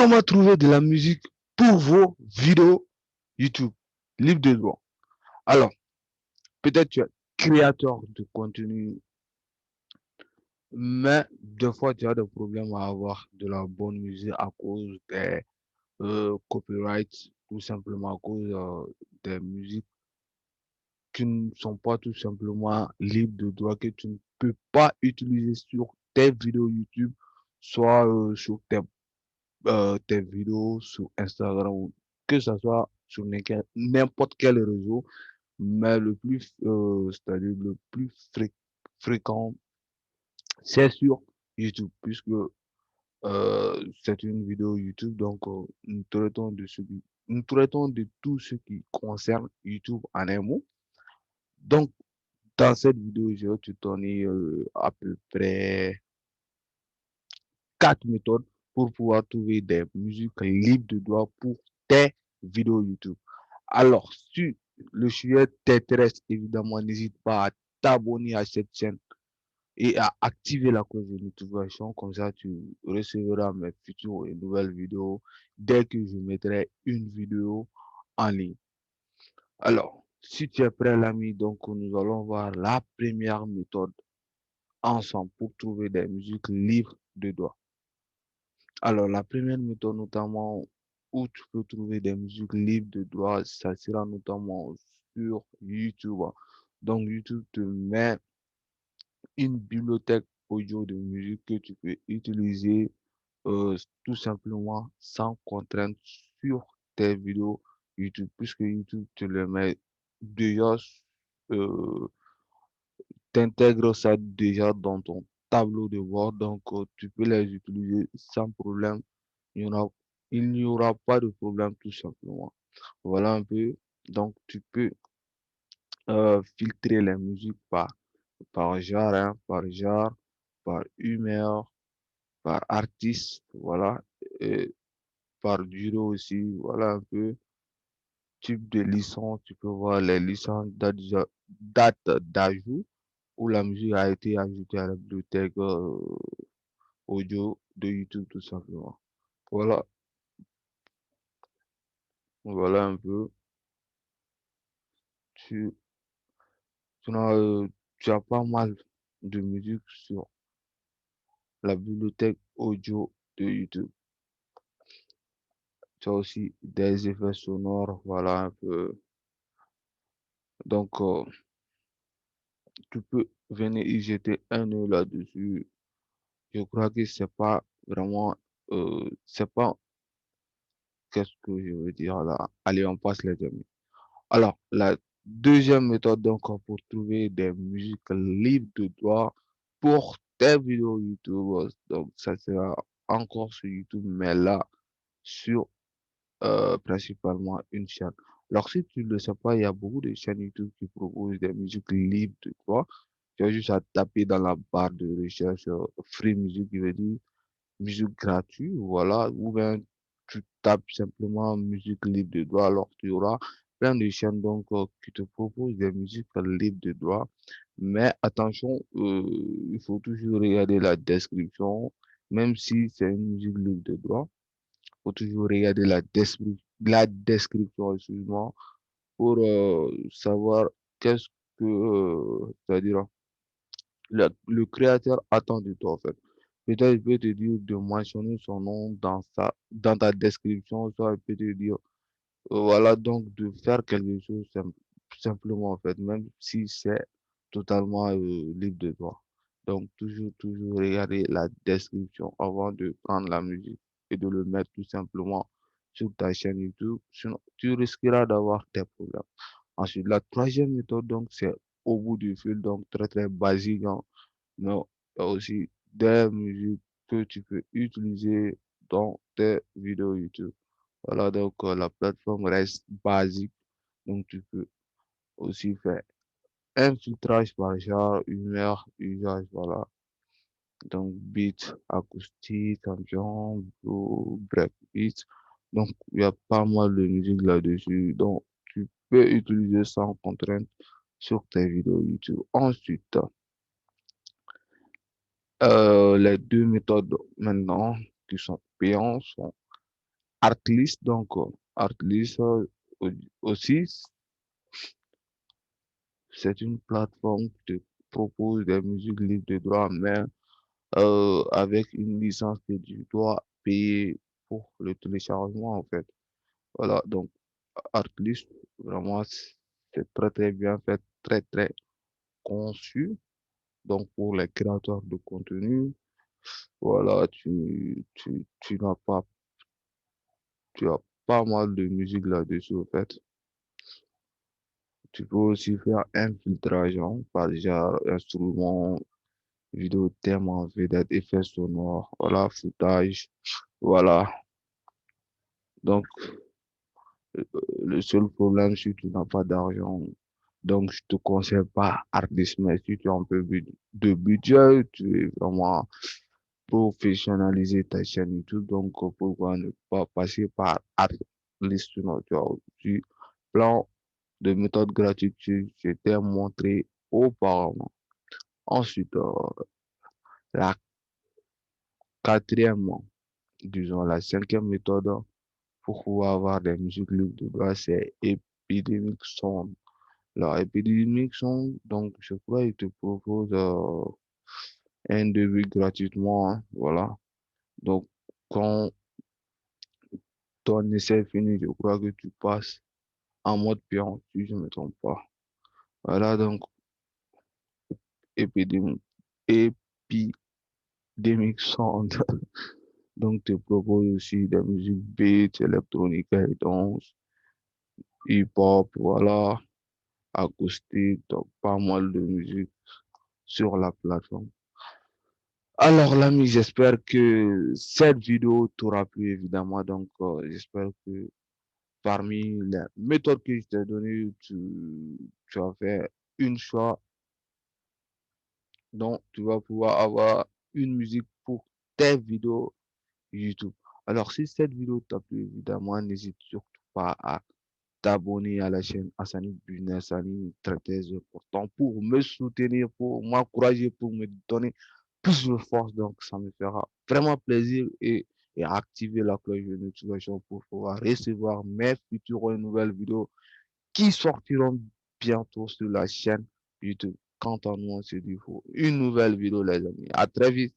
comment trouver de la musique pour vos vidéos YouTube libre de droit. Alors, peut-être tu es créateur de contenu, mais des fois tu as des problèmes à avoir de la bonne musique à cause des copyrights, tout simplement à cause des musiques qui ne sont pas tout simplement libres de droit, que tu ne peux pas utiliser sur tes vidéos YouTube, soit sur tes vidéos sur Instagram, ou que ce soit sur n'importe quel réseau, mais c'est-à-dire le plus fréquent, c'est sur YouTube, puisque c'est une vidéo YouTube, donc nous traitons de tout ce qui concerne YouTube en un mot. Donc, dans cette vidéo, je vais te donner à peu près 4 méthodes pour pouvoir trouver des musiques libres de droit pour tes vidéos YouTube. Alors, si le sujet t'intéresse, évidemment, n'hésite pas à t'abonner à cette chaîne et à activer la cloche de notification. Comme ça, tu recevras mes futures et nouvelles vidéos dès que je mettrai une vidéo en ligne. Alors, si tu es prêt, l'ami, donc nous allons voir la première méthode ensemble pour trouver des musiques libres de droit. Alors, la première méthode, notamment, où tu peux trouver des musiques libres de droit, ça sera notamment sur YouTube. Donc, YouTube te met une bibliothèque audio de musique que tu peux utiliser tout simplement sans contrainte sur tes vidéos YouTube, puisque YouTube te le met déjà, euh, t'intègres ça déjà dans ton tableau de bord, donc tu peux les utiliser sans problème. Il n'y aura, il n'y aura pas de problème tout simplement. Voilà un peu. Donc, tu peux filtrer les musiques par genre, hein, par humeur, par artiste, voilà, et par durée aussi, voilà un peu. Type de licence, tu peux voir les licences date d'ajout où la musique a été ajoutée à la bibliothèque audio de YouTube tout simplement. Voilà, voilà un peu. Tu, tu as, tu as pas mal de musique sur la bibliothèque audio de YouTube. Tu as aussi des effets sonores, voilà un peu. Donc, tu peux venir y jeter un œil là-dessus. Je crois que c'est pas vraiment, c'est pas, qu'est-ce que je veux dire là? Allez, on passe les amis. Alors, la deuxième méthode, donc, pour trouver des musiques libres de droit pour tes vidéos YouTube, donc, ça sera encore sur YouTube, mais là, sur principalement une chaîne. Alors, si tu ne le sais pas, il y a beaucoup de chaînes YouTube qui proposent des musiques libres de droit. Tu as juste à taper dans la barre de recherche Free Music, qui veut dire musique gratuite, voilà, ou bien tu tapes simplement musique libre de droit, alors tu auras plein de chaînes donc qui te proposent des musiques libres de droit. Mais attention, il faut toujours regarder la description, même si c'est une musique libre de droit, il faut toujours regarder la description, excuse-moi, pour savoir qu'est-ce que, c'est-à-dire le créateur attend de toi, en fait. Peut-être il peut te dire de mentionner son nom dans ta description, soit il peut te dire, voilà, donc de faire quelque chose simplement, en fait, même si c'est totalement libre de toi. Donc, toujours regarder la description avant de prendre la musique et de le mettre tout simplement sur ta chaîne YouTube. Sinon, tu risqueras d'avoir des problèmes. Ensuite, la troisième méthode, donc, c'est au bout du fil, donc très, très basique, hein, mais il y a aussi des musiques que tu peux utiliser dans tes vidéos YouTube. Voilà, donc la plateforme reste basique. Donc tu peux aussi faire un filtrage par genre, humeur, usage, voilà. Donc beat, acoustique, ambiance, breakbeat. Donc il y a pas mal de musique là-dessus. Donc tu peux utiliser sans contrainte sur tes vidéos YouTube. Ensuite, les deux méthodes maintenant qui sont payantes sont Artlist, donc Artlist aussi, c'est une plateforme qui te propose des musiques libres de droit, mais avec une licence que tu dois payer pour le téléchargement, en fait. Voilà, donc Artlist, vraiment, c'est très, très bien fait, très, très conçu. Donc, pour les créateurs de contenu, voilà, tu n'as pas, tu as pas mal de musique là-dessus, en fait. Tu peux aussi faire un filtrage, hein, par genre, instrument, vidéo, thème en vedette, effets sonores, voilà, footage, voilà. Donc, le seul problème, si tu n'as pas d'argent, donc je te conseille pas Artlist, mais si tu as un peu de budget, tu veux vraiment professionnaliser ta chaîne YouTube, donc pourquoi ne pas passer par Artlist, sinon tu as aussi plein de méthodes gratuites que je t'ai montré auparavant. Ensuite, la quatrième, disons la cinquième méthode pour pouvoir avoir des musiques libres de droit, c'est Epidemic Sound. Alors, Epidemic Sound, donc je crois qu'il te propose un début gratuitement, hein, voilà. Donc, quand ton essai est fini, je crois que tu passes en mode payant, si je ne me trompe pas. Voilà, donc Epidemic, Epidemic Sound, donc te propose aussi des musiques beats, électroniques et danse, hip-hop, voilà, acoustique, donc pas mal de musique sur la plateforme. Alors l'ami, j'espère que cette vidéo t'aura plu évidemment, donc j'espère que parmi les méthodes que je t'ai données, tu as fait une choix dont tu vas pouvoir avoir une musique pour tes vidéos YouTube. Alors si cette vidéo t'a plu évidemment, n'hésite surtout pas à t'abonner à la chaîne Asani Business, Asani très très important pour me soutenir, pour m'encourager, pour me donner plus de force. Donc, ça me fera vraiment plaisir et activer la cloche de notification pour pouvoir recevoir mes futures nouvelles vidéos qui sortiront bientôt sur la chaîne YouTube. Quant à nous, on se dit pour une nouvelle vidéo, les amis. À très vite.